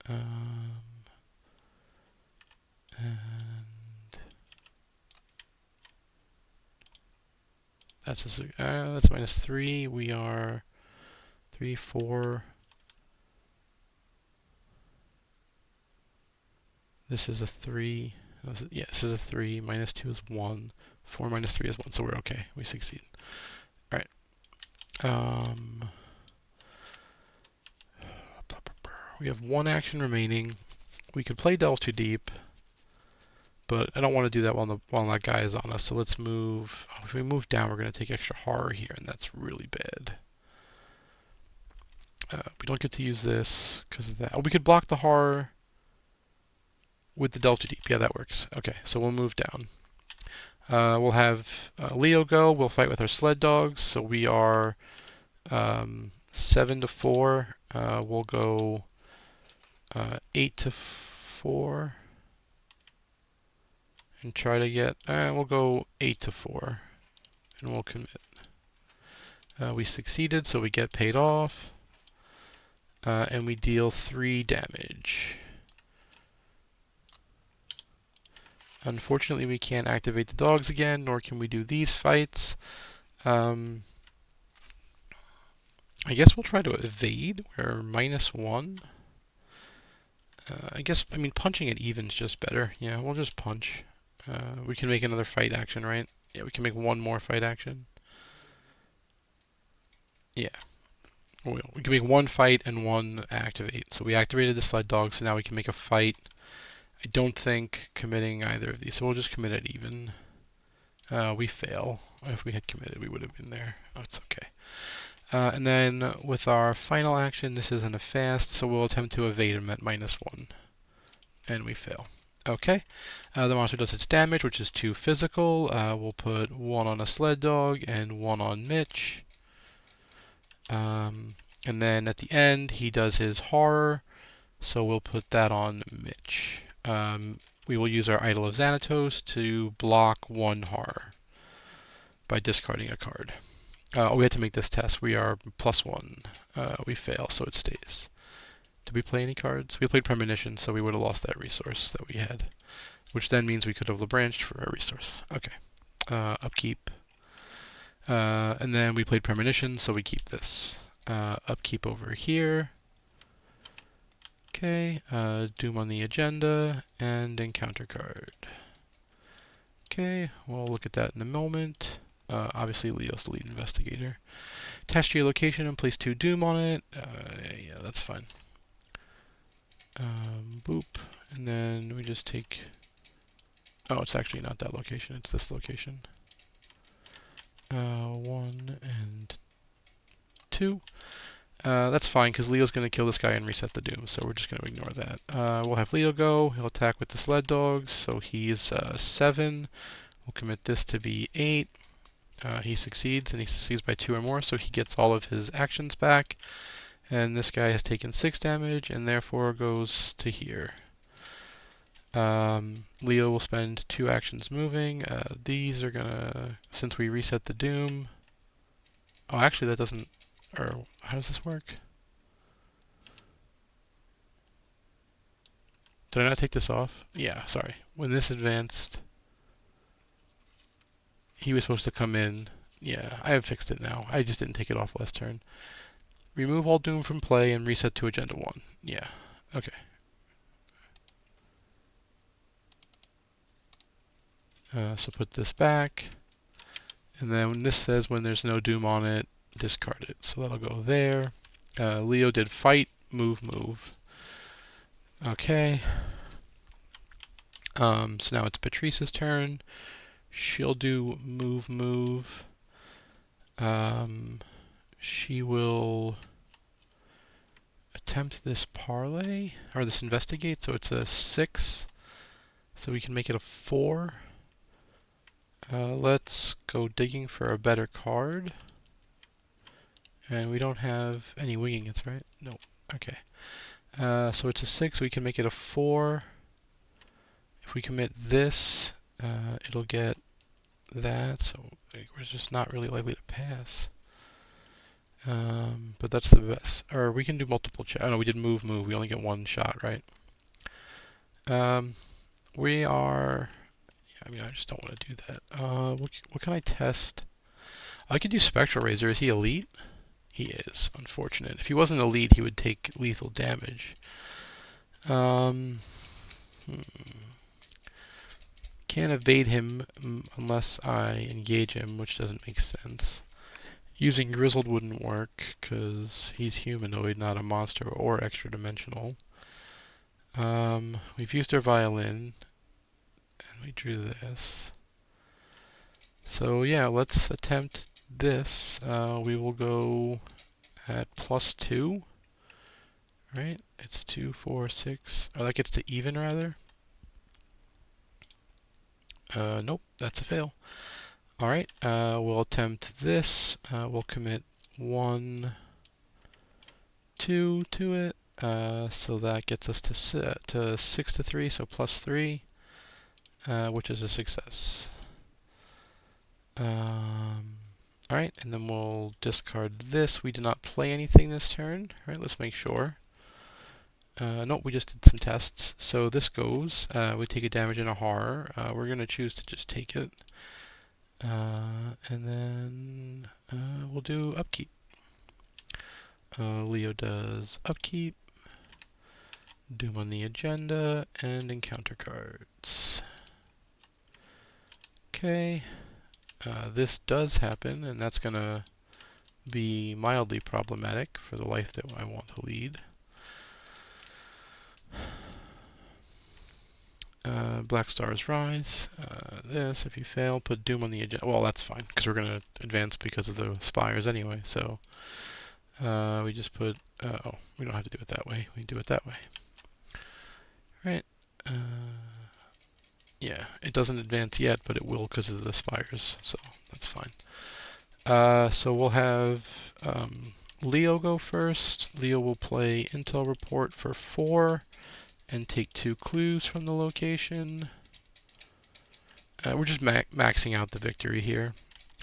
And that's -3. We are 3, 4. This is a 3. Yeah, this is a 3. Minus 2 is 1. 4 minus 3 is 1, so we're okay. We succeed. Alright. We have 1 action remaining. We could play Delve Too Deep, but I don't want to do that while that guy is on us. So let's move. If we move down, we're going to take extra horror here, and that's really bad. We don't get to use this because of that. Oh, we could block the horror with the Delve Too Deep. Yeah, that works. Okay, so we'll move down. We'll have Leo go. We'll fight with our sled dogs. So we are 7 to 4. We'll go 8 to 4. And try to get, we'll go 8 to 4, and we'll commit. We succeeded, so we get paid off, and we deal 3 damage. Unfortunately, we can't activate the dogs again, nor can we do these fights. I guess we'll try to evade. We're -1. I mean, punching at even's just better. Yeah, we'll just punch. We can make another fight action, right? Yeah, we can make 1 more fight action. Yeah. We can make 1 fight and 1 activate. So we activated the sled dog, so now we can make a fight. I don't think committing either of these, so we'll just commit at even. We fail. If we had committed, we would have been there. Oh, it's okay. And then with our final action, this isn't a fast, so we'll attempt to evade him at -1. And we fail. Okay. The monster does its damage, which is 2 physical. We'll put 1 on a sled dog and 1 on Mitch. And then at the end, he does his horror, so we'll put that on Mitch. We will use our Idol of Xanatos to block 1 horror by discarding a card. We had to make this test. We are +1. We fail, so it stays. Did we play any cards? We played Premonition, so we would have lost that resource that we had, which then means we could have LeBranched for a resource. Okay. Upkeep. And then we played Premonition, so we keep this. Upkeep over here. Okay. Doom on the agenda, and encounter card. Okay, we'll look at that in a moment. Obviously, Leo's the lead investigator. Attach to your location and place 2 Doom on it. Yeah, that's fine. Boop. And then we just take... Oh, it's actually not that location. It's this location. 1 and 2. That's fine, because Leo's going to kill this guy and reset the Doom, so we're just going to ignore that. We'll have Leo go. He'll attack with the sled dogs, so he's 7. We'll commit this to be 8. He succeeds, and he succeeds by 2 or more, so he gets all of his actions back. And this guy has taken 6 damage, and therefore goes to here. Leo will spend 2 actions moving. These are gonna, since we reset the Doom... Oh, actually that doesn't... Or, how does this work? Did I not take this off? Yeah, sorry. When this advanced... He was supposed to come in. Yeah, I have fixed it now. I just didn't take it off last turn. Remove all Doom from play and reset to Agenda 1. Yeah, okay. So put this back. And then when this says when there's no Doom on it, discard it. So that'll go there. Leo did fight, move. Okay. So now it's Patrice's turn. She'll do move. She will attempt this parlay, or this investigate, so it's a 6. So we can make it a 4. Let's go digging for a better card. And we don't have any winging hits, right? Nope. Okay. So it's a 6, we can make it a 4. If we commit this, it'll get that, so we're just not really likely to pass. But that's the best. Or we can do multiple checks. Oh no, we did move. We only get 1 shot, right? We are... I mean, I just don't want to do that. What can I test? I could do Spectral Razor. Is he elite? He is. Unfortunate. If he wasn't elite, he would take lethal damage. Can't evade him unless I engage him, which doesn't make sense. Using Grizzled wouldn't work, because he's humanoid, not a monster or extra-dimensional. We've used our violin, and we drew this. So yeah, let's attempt this. We will go at +2. Right? It's 2, 4, 6. Oh, that gets to even, rather. Nope, that's a fail. Alright, we'll attempt this. We'll commit 1, 2 to it. So that gets us to 6 to 3, so +3, which is a success. Alright, and then we'll discard this. We did not play anything this turn. Alright, let's make sure. Nope, we just did some tests. So this goes. We take a damage and a horror. We're going to choose to just take it. And then we'll do upkeep. Leo does upkeep. Doom on the agenda, and encounter cards. Okay. This does happen, and that's going to be mildly problematic for the life that I want to lead. Black Stars Rise. This, if you fail, put Doom on the agenda. Well, that's fine, because we're going to advance because of the spires anyway, so we just put... oh, we don't have to do it that way. We do it that way. Right. Yeah, it doesn't advance yet, but it will because of the spires, so that's fine. So we'll have Leo go first. Leo will play Intel Report for 4 and take 2 clues from the location. We're just maxing out the victory here.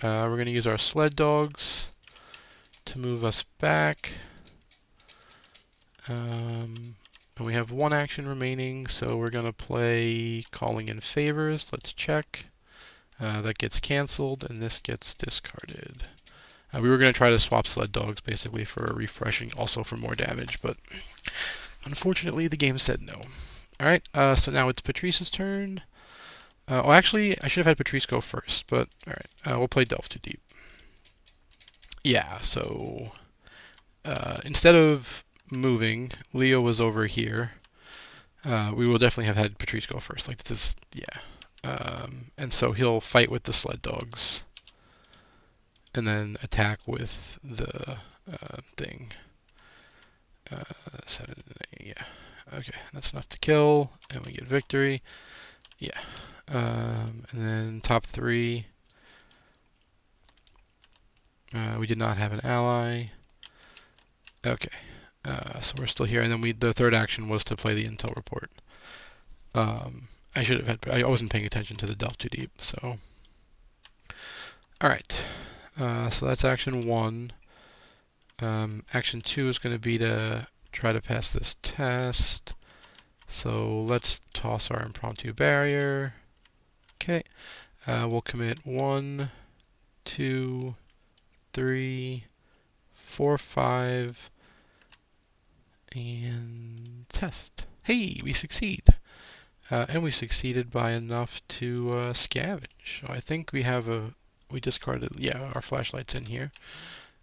We're going to use our sled dogs to move us back. And we have 1 action remaining, so we're going to play Calling in Favors. Let's check. That gets cancelled, and this gets discarded. We were going to try to swap sled dogs, basically, for a refreshing, also for more damage, but unfortunately the game said no. Alright, so now it's Patrice's turn. Oh, actually, I should have had Patrice go first, but alright. We'll play Delve Too Deep. Yeah, so instead of moving, Leo was over here. We will definitely have had Patrice go first. Like, this, yeah. And so he'll fight with the sled dogs. And then attack with the thing. 7, 8, yeah. Okay, that's enough to kill, and we get victory. Yeah. And then top 3. We did not have an ally. Okay. So we're still here, and then the third action was to play the Intel Report. I should have had... I wasn't paying attention to the Delve Too Deep, so... Alright. So that's action 1. Action 2 is going to be to try to pass this test. So let's toss our impromptu barrier. Okay. We'll commit 1, 2, 3, 4, 5, and test. Hey, we succeed. And we succeeded by enough to scavenge. So I think we have we discarded, yeah, our flashlight's in here.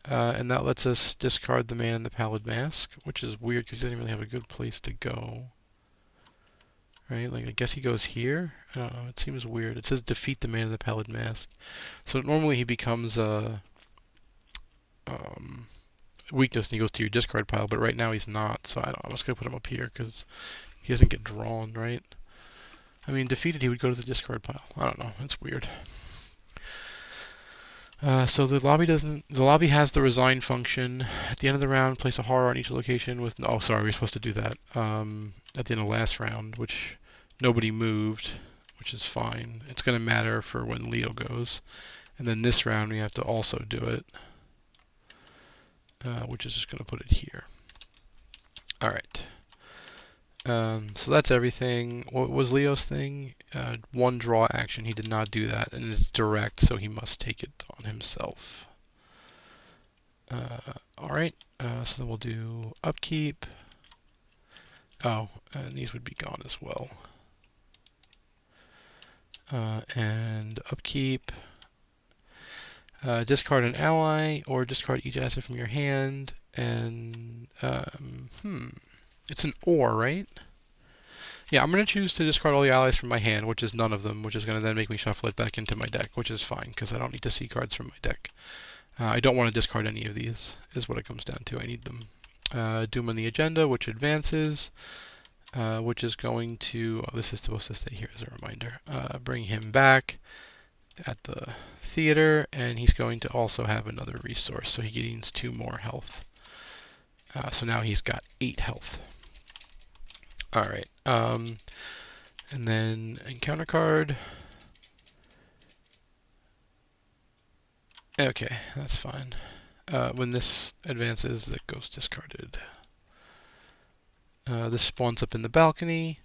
And that lets us discard the man in the pallid mask, which is weird because he doesn't really have a good place to go. Right? Like, I guess he goes here? I don't know, it seems weird. It says defeat the man in the pallid mask. So normally he becomes a weakness and he goes to your discard pile, but right now he's not, so I'm just going to put him up here because he doesn't get drawn, right? I mean, defeated he would go to the discard pile. I don't know, it's weird. So the lobby has the resign function. At the end of the round, place a horror on each location with... Oh, sorry, we were supposed to do that. At the end of last round, which nobody moved, which is fine. It's going to matter for when Leo goes. And then this round, we have to also do it, which is just going to put it here. Alright. So that's everything. What was Leo's thing? 1 draw action. He did not do that, and it's direct, so he must take it on himself. Alright, so then we'll do upkeep. Oh, and these would be gone as well. And upkeep. Discard an ally or discard each asset from your hand. And it's an or, right? Yeah, I'm going to choose to discard all the allies from my hand, which is none of them, which is going to then make me shuffle it back into my deck, which is fine, because I don't need to see cards from my deck. I don't want to discard any of these, is what it comes down to. I need them. Doom on the agenda, which advances, which is going to, this is supposed to stay here as a reminder, bring him back at the theater, and he's going to also have another resource, so he gains 2 more health. So now he's got 8 health. Alright, and then encounter card. Okay, that's fine. When this advances, that goes discarded. This spawns up in the balcony.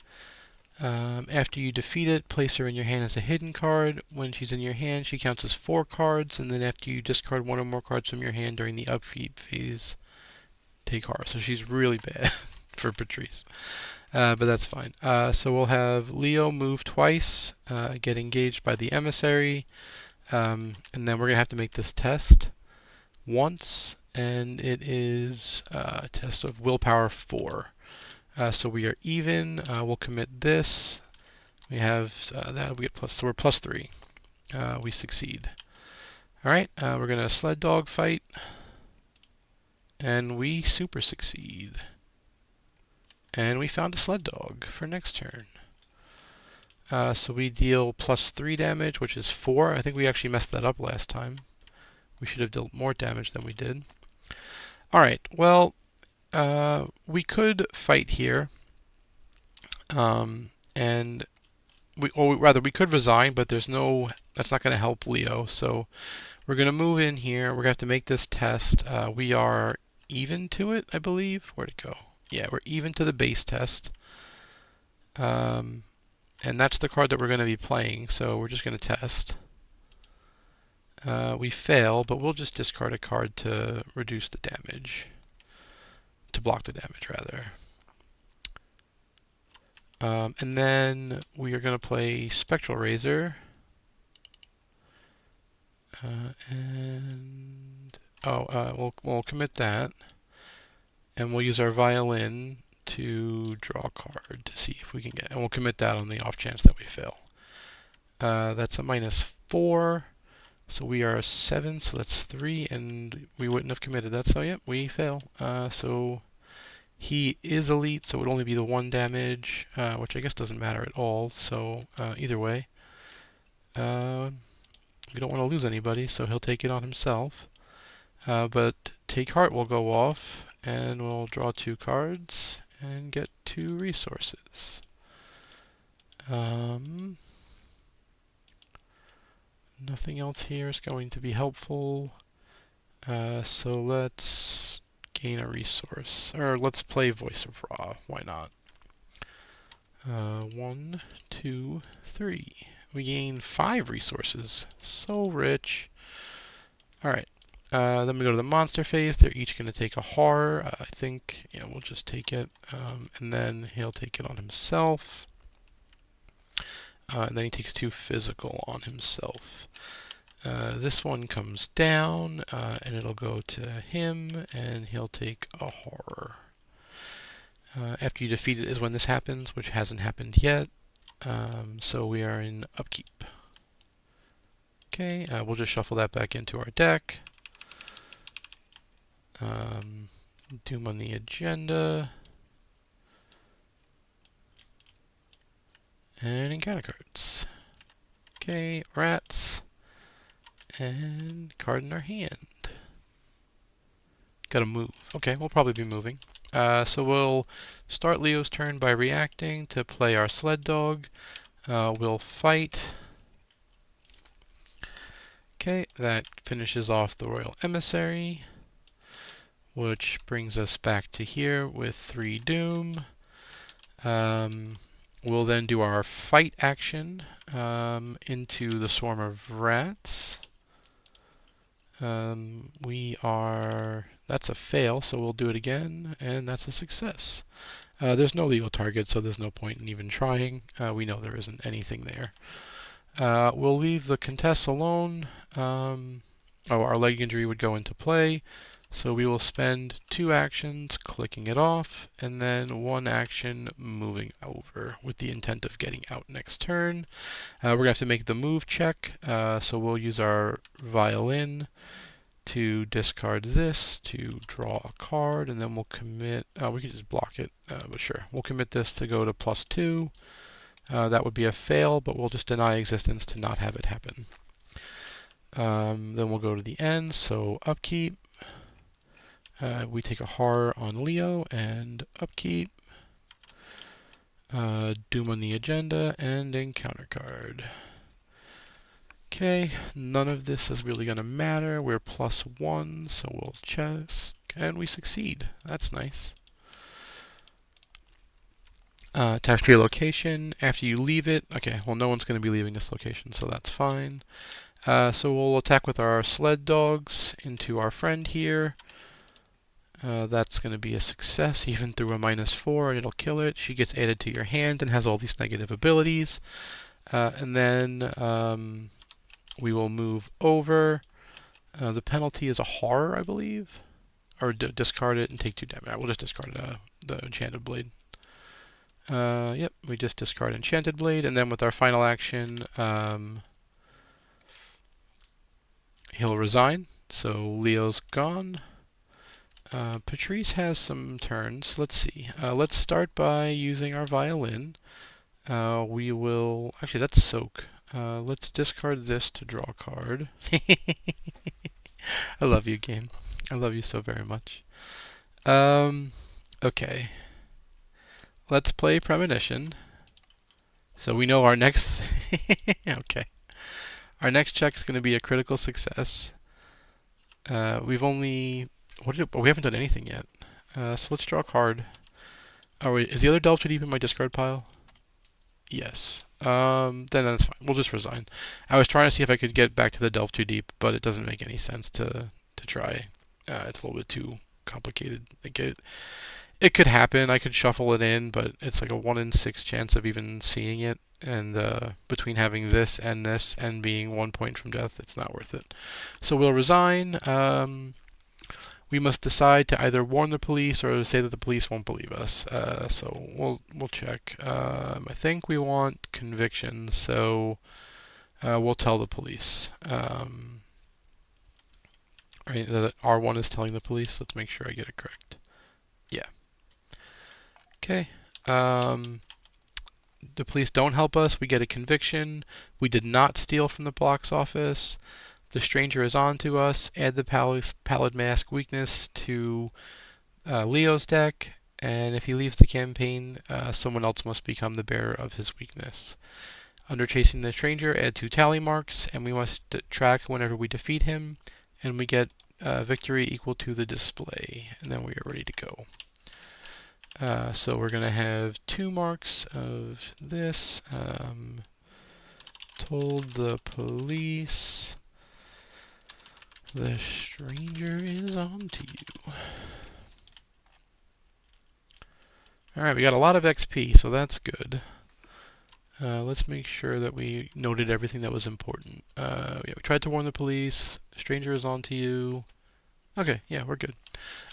After you defeat it, place her in your hand as a hidden card. When she's in your hand, she counts as 4 cards, and then after you discard 1 or more cards from your hand during the upkeep phase, take horror. So she's really bad for Patrice. But that's fine. So we'll have Leo move twice, get engaged by the emissary, and then we're going to have to make this test once, and it is a test of willpower 4. So we are even. We'll commit this. We have that. We get plus. So we're plus 3. We succeed. All right. We're gonna sled dog fight, and we super succeed. And we found a sled dog for next turn. So we deal plus 3 damage, which is 4. I think we actually messed that up last time. We should have dealt more damage than we did. All right. Well, we could fight here, and we could resign, but there's no. That's not going to help Leo. So we're going to move in here. We're going to have to make this test. We are even to it, I believe. Where'd it go? Yeah, we're even to the base test. And that's the card that we're going to be playing. So we're just going to test. We fail, but we'll just discard a card to reduce the damage. To block the damage, rather. And then we are going to play Spectral Razor. We'll commit that. And we'll use our Violin to draw a card to see if we can get. And we'll commit that on the off chance that we fail. That's a -4. So we are 7, so that's 3, and we wouldn't have committed that. So yep, we fail. So he is elite, so it would only be the 1 damage, which I guess doesn't matter at all. So either way, we don't want to lose anybody, so he'll take it on himself. But Take Heart will go off, and we'll draw 2 cards and get 2 resources. Nothing else here is going to be helpful. So let's gain a resource. Or let's play Voice of Ra. Why not? 1, 2, 3. We gain 5 resources. So rich. Alright. Then we go to the monster phase. They're each going to take a horror. I think, yeah, we'll just take it. And then he'll take it on himself. And then he takes 2 physical on himself. This one comes down, and it'll go to him, and he'll take a horror. After you defeat it is when this happens, which hasn't happened yet. So we are in upkeep. Okay, we'll just shuffle that back into our deck. Doom on the agenda. And encounter cards. Okay, rats. And card in our hand. Gotta move. Okay, we'll probably be moving. So we'll start Leo's turn by reacting to play our sled dog. We'll fight. Okay, that finishes off the Royal Emissary, which brings us back to here with 3 Doom. We'll then do our fight action into the swarm of rats. That's a fail, so we'll do it again, and that's a success. There's no legal target, so there's no point in even trying. We know there isn't anything there. We'll leave the contest alone. Our leg injury would go into play. So we will spend 2 actions clicking it off, and then 1 action moving over with the intent of getting out next turn. We're going to have to make the move check, so we'll use our violin to discard this to draw a card, and then we'll commit, we can just block it, but sure. We'll commit this to go to +2. That would be a fail, but we'll just deny existence to not have it happen. Then we'll go to the end, so upkeep. We take a horror on Leo and upkeep. Doom on the agenda and encounter card. Okay, none of this is really going to matter. We're +1, so we'll chess, and we succeed. That's nice. Attach to your location. After you leave it, okay, well, no one's going to be leaving this location, so that's fine. So we'll attack with our sled dogs into our friend here. That's going to be a success, even through a -4, and it'll kill it. She gets added to your hand and has all these negative abilities. And then we will move over. The penalty is a horror, I believe. Or discard it and take 2 damage. We'll just discard the Enchanted Blade. Yep, we just discard Enchanted Blade, and then with our final action, he'll resign. So Leo's gone. Patrice has some turns. Let's see. Let's start by using our violin. We will... Actually, that's soak. Let's discard this to draw a card. I love you, game. I love you so very much. Okay. Let's play Premonition. So we know our next... Okay. Our next check is going to be a critical success. We've only... we haven't done anything yet. So let's draw a card. Oh, wait, is the other Delve Too Deep in my discard pile? Yes. Then that's fine. We'll just resign. I was trying to see if I could get back to the Delve Too Deep, but it doesn't make any sense to try. It's a little bit too complicated. It could happen. I could shuffle it in, but it's like a 1 in 6 chance of even seeing it. And between having this and being 1 point from death, it's not worth it. So we'll resign. We must decide to either warn the police or say that the police won't believe us. So we'll check. I think we want conviction, so we'll tell the police. Right, that R1 is telling the police. Let's make sure I get it correct. Yeah. Okay. The police don't help us. We get a conviction. We did not steal from the box office. The stranger is on to us. Add the Pallid Mask weakness to Leo's deck, and if he leaves the campaign, someone else must become the bearer of his weakness. Under Chasing the Stranger, add 2 tally marks, and we must track whenever we defeat him, and we get victory equal to the display, and then we are ready to go. So we're going to have 2 marks of this. Told the police... The stranger is on to you. Alright, we got a lot of XP, so that's good. Let's make sure that we noted everything that was important. Yeah, we tried to warn the police. Stranger is on to you. Okay, yeah, we're good.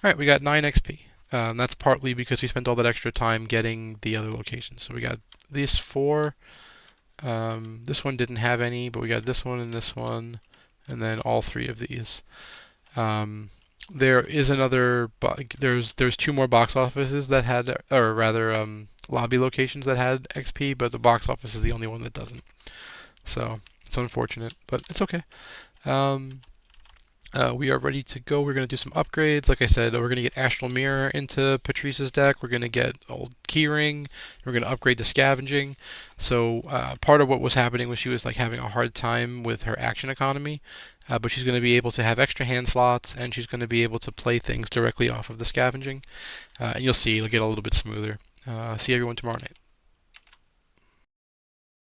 Alright, we got 9 XP. That's partly because we spent all that extra time getting the other locations. So we got these 4. This one didn't have any, but we got this one and this one. And then all 3 of these. There is another. There's 2 more box offices that had, or rather, lobby locations that had XP, but the box office is the only one that doesn't. So it's unfortunate, but it's okay. We are ready to go. We're going to do some upgrades. Like I said, we're going to get Astral Mirror into Patrice's deck. We're going to get Old Keyring. We're going to upgrade the Scavenging. So part of what was happening was she was like having a hard time with her action economy, but she's going to be able to have extra hand slots, and she's going to be able to play things directly off of the Scavenging. And you'll see it'll get a little bit smoother. See everyone tomorrow night.